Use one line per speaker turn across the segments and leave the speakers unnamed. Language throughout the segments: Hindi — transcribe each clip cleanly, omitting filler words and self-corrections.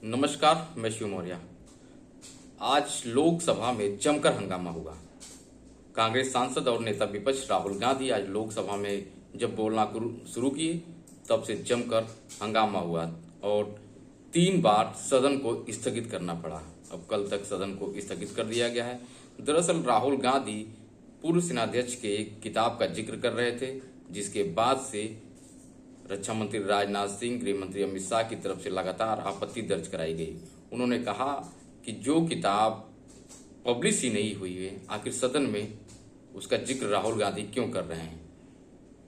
नमस्कार, मैं शिव मौर्य। आज लोकसभा में जमकर हंगामा हुआ। कांग्रेस सांसद और नेता विपक्ष राहुल गांधी आज लोकसभा में जब बोलना शुरू किए तब से जमकर हंगामा हुआ और 3 बार सदन को स्थगित करना पड़ा। अब कल तक सदन को स्थगित कर दिया गया है। दरअसल राहुल गांधी पूर्व सेनाध्यक्ष के एक किताब का जिक्र कर रहे थे, जिसके बाद से रक्षा मंत्री राजनाथ सिंह, गृह मंत्री अमित शाह की तरफ से लगातार आपत्ति दर्ज कराई गई। उन्होंने कहा कि जो किताब पब्लिश ही नहीं हुई है, आखिर सदन में उसका जिक्र राहुल गांधी क्यों कर रहे हैं।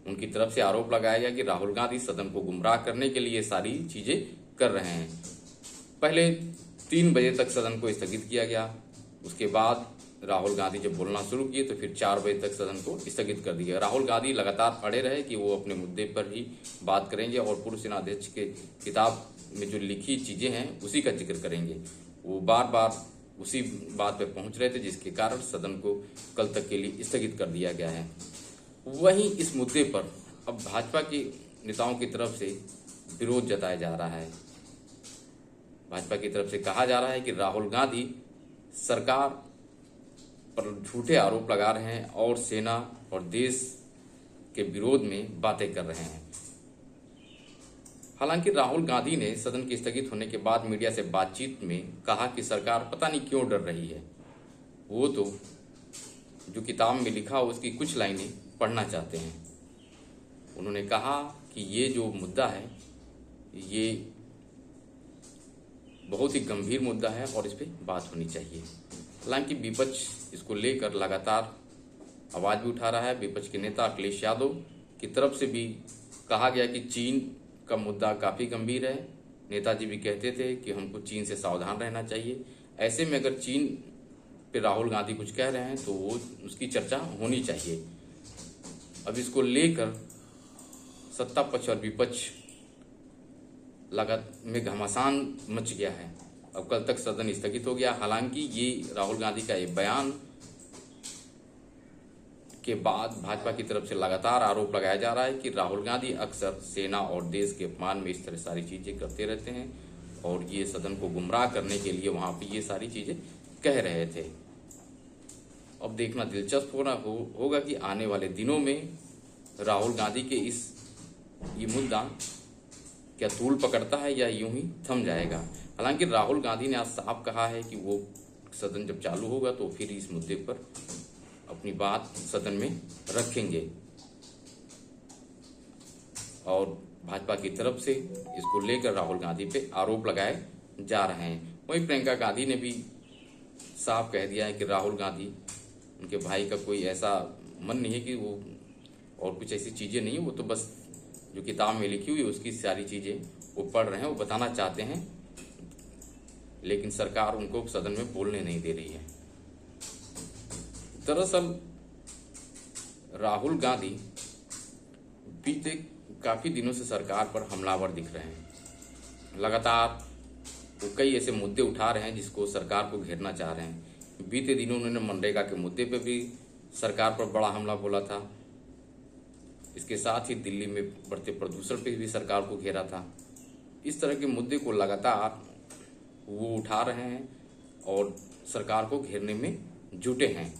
उनकी तरफ से आरोप लगाया गया कि राहुल गांधी सदन को गुमराह करने के लिए सारी चीजें कर रहे हैं। पहले 3 बजे तक सदन को स्थगित किया गया, उसके बाद राहुल गांधी जब बोलना शुरू किए तो फिर 4 बजे तक सदन को स्थगित कर दिया। राहुल गांधी लगातार अड़े रहे कि वो अपने मुद्दे पर ही बात करेंगे और पूर्व सेनाध्यक्ष के किताब में जो लिखी चीजें हैं उसी का जिक्र करेंगे। वो बार बार उसी बात पर पहुंच रहे थे, जिसके कारण सदन को कल तक के लिए स्थगित कर दिया गया है। वहीं इस मुद्दे पर अब भाजपा के नेताओं की तरफ से विरोध जताया जा रहा है। भाजपा की तरफ से कहा जा रहा है कि राहुल गांधी सरकार पर झूठे आरोप लगा रहे हैं और सेना और देश के विरोध में बातें कर रहे हैं। हालांकि राहुल गांधी ने सदन के स्थगित होने के बाद मीडिया से बातचीत में कहा कि सरकार पता नहीं क्यों डर रही है। वो तो जो किताब में लिखा उसकी कुछ लाइनें पढ़ना चाहते हैं। उन्होंने कहा कि ये जो मुद्दा है ये बहुत ही गंभीर मुद्दा है और इस पर बात होनी चाहिए। हालांकि विपक्ष इसको लेकर लगातार आवाज भी उठा रहा है। विपक्ष के नेता अखिलेश यादव की तरफ से भी कहा गया कि चीन का मुद्दा काफी गंभीर है। नेताजी भी कहते थे कि हमको चीन से सावधान रहना चाहिए। ऐसे में अगर चीन पे राहुल गांधी कुछ कह रहे हैं तो वो उसकी चर्चा होनी चाहिए। अब इसको लेकर सत्ता पक्ष और विपक्ष में घमासान मच गया है। अब कल तक सदन स्थगित हो गया। हालांकि ये राहुल गांधी का एक बयान के बाद भाजपा की तरफ से लगातार आरोप लगाया जा रहा है कि राहुल गांधी अक्सर सेना और देश के अपमान में इस तरह सारी चीजें करते रहते हैं और ये सदन को गुमराह करने के लिए वहां पे ये सारी चीजें कह रहे थे। अब देखना दिलचस्प होगा कि आने वाले दिनों में राहुल गांधी के ये मुद्दा क्या तूल पकड़ता है या यूं ही थम जाएगा। हालांकि राहुल गांधी ने आज साफ कहा है कि वो सदन जब चालू होगा तो फिर इस मुद्दे पर अपनी बात सदन में रखेंगे और भाजपा की तरफ से इसको लेकर राहुल गांधी पे आरोप लगाए जा रहे हैं। वहीं प्रियंका गांधी ने भी साफ कह दिया है कि राहुल गांधी उनके भाई का कोई ऐसा मन नहीं है कि वो और कुछ ऐसी चीजें नहीं है, वो तो बस जो किताब में लिखी हुई है उसकी सारी चीजें वो पढ़ रहे हैं, वो बताना चाहते हैं, लेकिन सरकार उनको सदन में बोलने नहीं दे रही है। दरअसल राहुल गांधी बीते काफी दिनों से सरकार पर हमलावर दिख रहे हैं। लगातार वो कई ऐसे मुद्दे उठा रहे हैं जिसको सरकार को घेरना चाह रहे हैं। बीते दिनों उन्होंने मनरेगा के मुद्दे पे भी सरकार पर बड़ा हमला बोला था। इसके साथ ही दिल्ली में बढ़ते प्रदूषण पे भी सरकार को घेरा था। इस तरह के मुद्दे को लगातार वो उठा रहे हैं और सरकार को घेरने में जुटे हैं।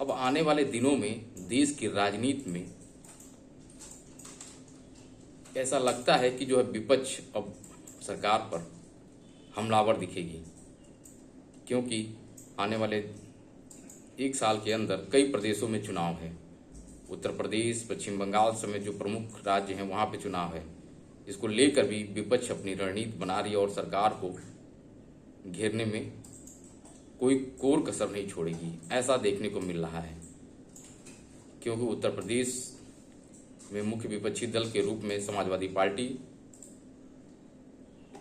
अब आने वाले दिनों में देश की राजनीति में ऐसा लगता है कि जो है विपक्ष अब सरकार पर हमलावर दिखेगी, क्योंकि आने वाले 1 साल के अंदर कई प्रदेशों में चुनाव है। उत्तर प्रदेश, पश्चिम बंगाल समेत जो प्रमुख राज्य हैं वहां पे चुनाव है। इसको लेकर भी विपक्ष अपनी रणनीति बना रही है और सरकार को घेरने में कोई कोर कसर नहीं छोड़ेगी, ऐसा देखने को मिल रहा है। क्योंकि उत्तर प्रदेश में मुख्य विपक्षी दल के रूप में समाजवादी पार्टी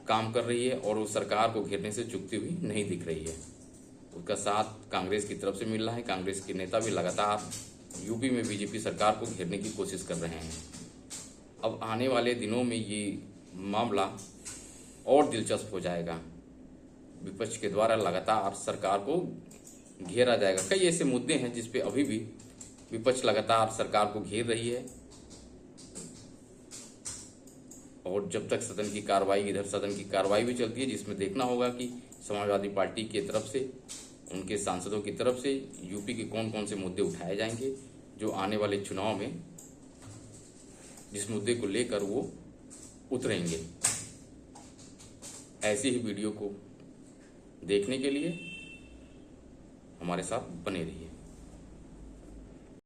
काम कर रही है और वो सरकार को घेरने से चूकती हुई नहीं दिख रही है। उसका साथ कांग्रेस की तरफ से मिल रहा है। कांग्रेस के नेता भी लगातार यूपी में बीजेपी सरकार को घेरने की कोशिश कर रहे हैं। अब आने वाले दिनों में ये मामला और दिलचस्प हो जाएगा। विपक्ष के द्वारा लगातार सरकार को घेरा जाएगा। कई ऐसे मुद्दे हैं जिस पे अभी भी विपक्ष लगातार सरकार को घेर रही है और जब तक सदन की कार्रवाई, इधर सदन की कार्रवाई भी चलती है, जिसमें देखना होगा कि समाजवादी पार्टी की तरफ से, उनके सांसदों की तरफ से यूपी के कौन कौन से मुद्दे उठाए जाएंगे जो आने वाले चुनाव में जिस मुद्दे को लेकर वो उतरेंगे। ऐसी ही वीडियो को देखने के लिए हमारे साथ बने रहिए।